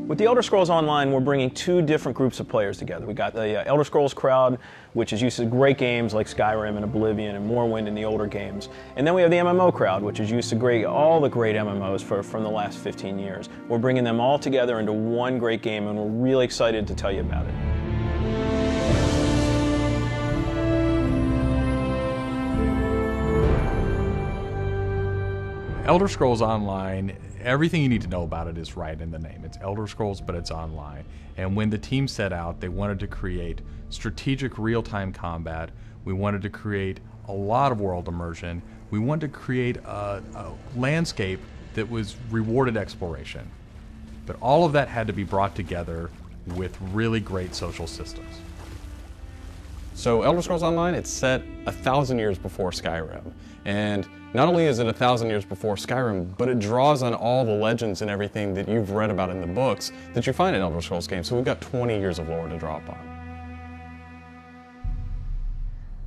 With the Elder Scrolls Online, we're bringing two different groups of players together. We got the Elder Scrolls crowd, which is used to great games like Skyrim and Oblivion and Morrowind and the older games. And then we have the MMO crowd, which is used to all the great MMOs from the last 15 years. We're bringing them all together into one great game, and we're really excited to tell you about it. Elder Scrolls Online, everything you need to know about it is right in the name. It's Elder Scrolls, but it's online. And when the team set out, they wanted to create strategic real-time combat. We wanted to create a lot of world immersion. We wanted to create a landscape that was rewarded exploration. But all of that had to be brought together with really great social systems. So Elder Scrolls Online, it's set 1,000 years before Skyrim. And not only is it 1,000 years before Skyrim, but it draws on all the legends and everything that you've read about in the books that you find in Elder Scrolls games. So we've got 20 years of lore to draw upon.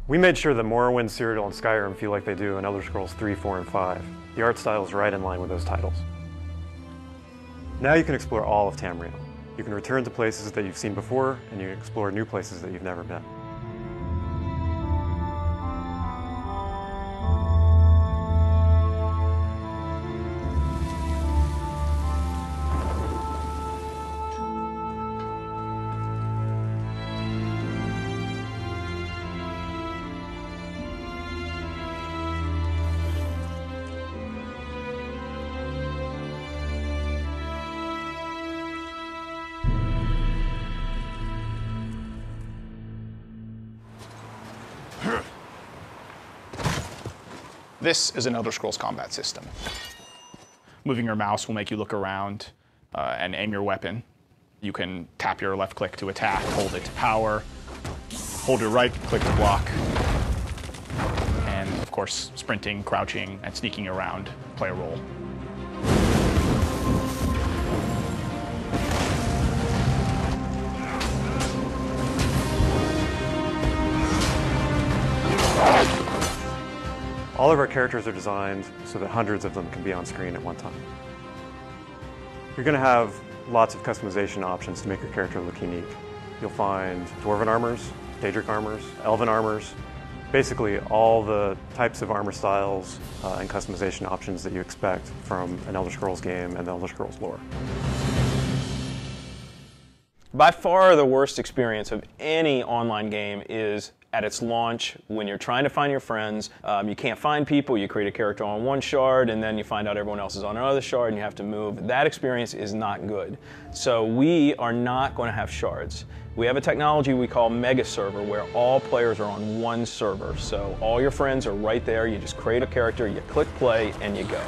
We made sure that Morrowind, Cyrodiil, and Skyrim feel like they do in Elder Scrolls 3, 4, and 5. The art style is right in line with those titles. Now you can explore all of Tamriel. You can return to places that you've seen before, and you can explore new places that you've never been. This is an Elder Scrolls combat system. Moving your mouse will make you look around and aim your weapon. You can tap your left click to attack, hold it to power, hold your right click to block, and of course sprinting, crouching, and sneaking around play a role. All of our characters are designed so that hundreds of them can be on screen at one time. You're going to have lots of customization options to make your character look unique. You'll find Dwarven armors, Daedric armors, Elven armors, basically all the types of armor styles and customization options that you expect from an Elder Scrolls game and the Elder Scrolls lore. By far the worst experience of any online game is at its launch, when you're trying to find your friends, you can't find people, you create a character on one shard, and then you find out everyone else is on another shard, and you have to move. That experience is not good. So we are not going to have shards. We have a technology we call Mega Server, where all players are on one server. So all your friends are right there, you just create a character, you click play, and you go.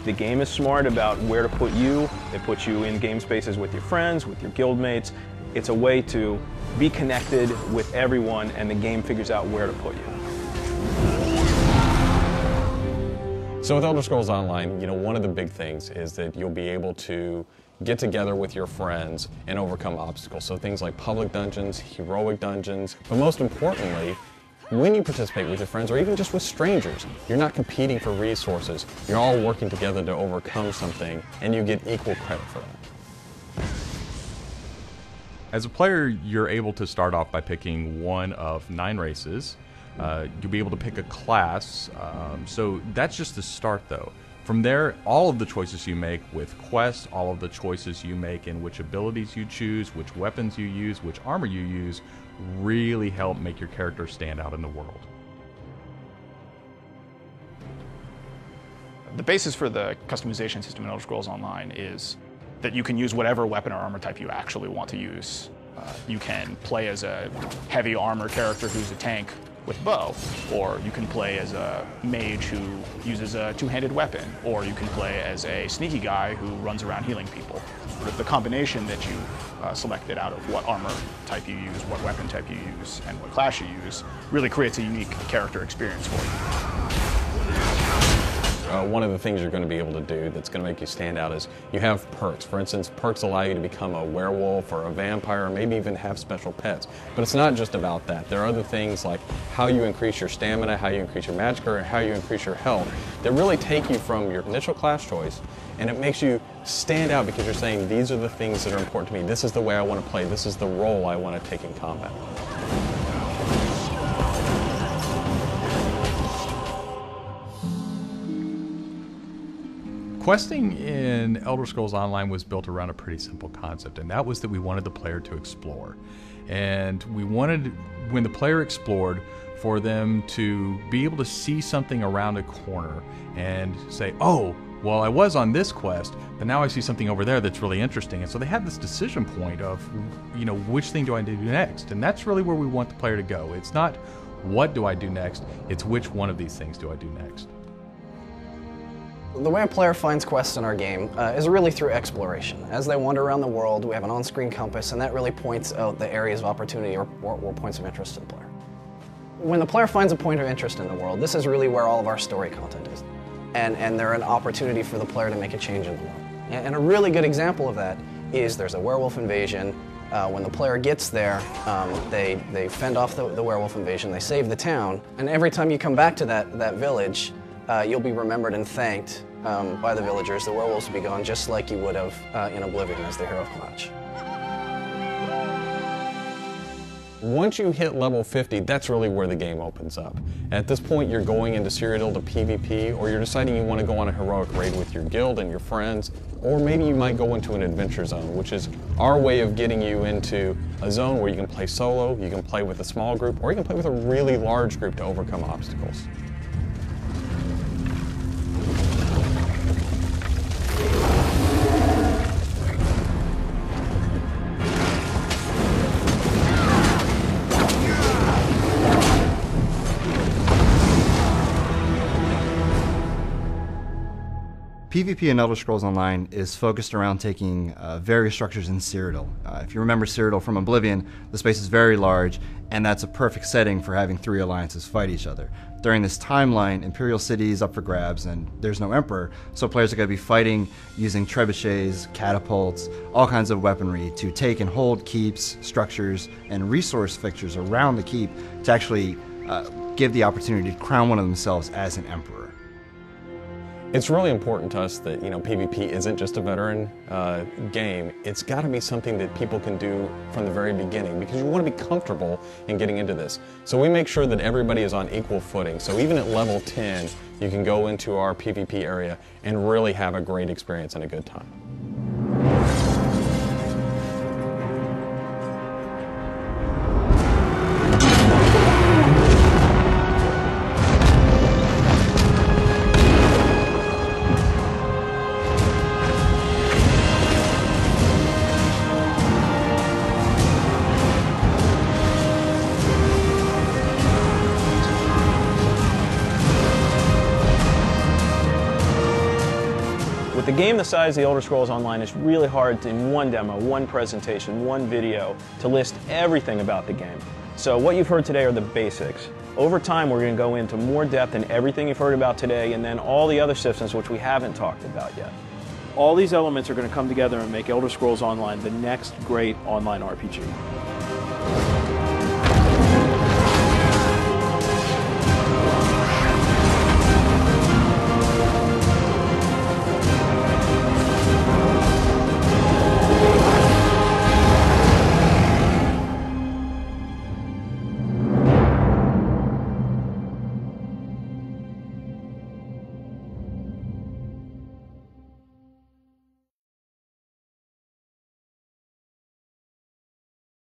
The game is smart about where to put you. They put you in game spaces with your friends, with your guildmates. It's a way to be connected with everyone, and the game figures out where to put you. So with Elder Scrolls Online, one of the big things is that you'll be able to get together with your friends and overcome obstacles. So things like public dungeons, heroic dungeons, but most importantly, when you participate with your friends or even just with strangers, you're not competing for resources. You're all working together to overcome something, and you get equal credit for that. As a player, you're able to start off by picking one of 9 races. You'll be able to pick a class, so that's just the start though. From there, all of the choices you make with quests, all of the choices you make in which abilities you choose, which weapons you use, which armor you use, really help make your character stand out in the world. The basis for the customization system in Elder Scrolls Online is that you can use whatever weapon or armor type you actually want to use. You can play as a heavy armor character who's a tank with bow, or you can play as a mage who uses a two-handed weapon, or you can play as a sneaky guy who runs around healing people. The combination that you selected out of what armor type you use, what weapon type you use, and what class you use really creates a unique character experience for you. one of the things you're going to be able to do that's going to make you stand out is you have perks. For instance, perks allow you to become a werewolf or a vampire, or maybe even have special pets. But it's not just about that. There are other things like how you increase your stamina, how you increase your magic, or how you increase your health that really take you from your initial class choice, and it makes you stand out because you're saying, these are the things that are important to me. This is the way I want to play. This is the role I want to take in combat. Questing in Elder Scrolls Online was built around a pretty simple concept, and that was that we wanted the player to explore. And we wanted, when the player explored, for them to be able to see something around a corner and say, oh, well, I was on this quest, but now I see something over there that's really interesting. And so they had this decision point of, you know, which thing do I do next? And that's really where we want the player to go. It's not what do I do next, it's which one of these things do I do next. The way a player finds quests in our game is really through exploration. As they wander around the world, we have an on-screen compass, and that really points out the areas of opportunity or points of interest to the player. When the player finds a point of interest in the world, this is really where all of our story content is. And they're an opportunity for the player to make a change in the world. And a really good example of that is there's a werewolf invasion. When the player gets there, they fend off the werewolf invasion, they save the town, and every time you come back to that village, you'll be remembered and thanked by the villagers. The werewolves will be gone just like you would have in Oblivion as the hero of Klatch. Once you hit level 50, that's really where the game opens up. At this point, you're going into Cyrodiil to PvP, or you're deciding you want to go on a heroic raid with your guild and your friends, or maybe you might go into an adventure zone, which is our way of getting you into a zone where you can play solo, you can play with a small group, or you can play with a really large group to overcome obstacles. PvP in Elder Scrolls Online is focused around taking various structures in Cyrodiil. If you remember Cyrodiil from Oblivion, the space is very large, and that's a perfect setting for having three alliances fight each other. During this timeline, Imperial City is up for grabs, and there's no Emperor, so players are going to be fighting using trebuchets, catapults, all kinds of weaponry to take and hold keeps, structures, and resource fixtures around the keep to actually give the opportunity to crown one of themselves as an Emperor. It's really important to us that, PvP isn't just a veteran game. It's got to be something that people can do from the very beginning, because you want to be comfortable in getting into this. So we make sure that everybody is on equal footing. So even at level 10, you can go into our PvP area and really have a great experience and a good time. With a game the size of the Elder Scrolls Online, it's really hard to, in one demo, one presentation, one video, to list everything about the game. So what you've heard today are the basics. Over time, we're going to go into more depth in everything you've heard about today, and then all the other systems which we haven't talked about yet. All these elements are going to come together and make Elder Scrolls Online the next great online RPG.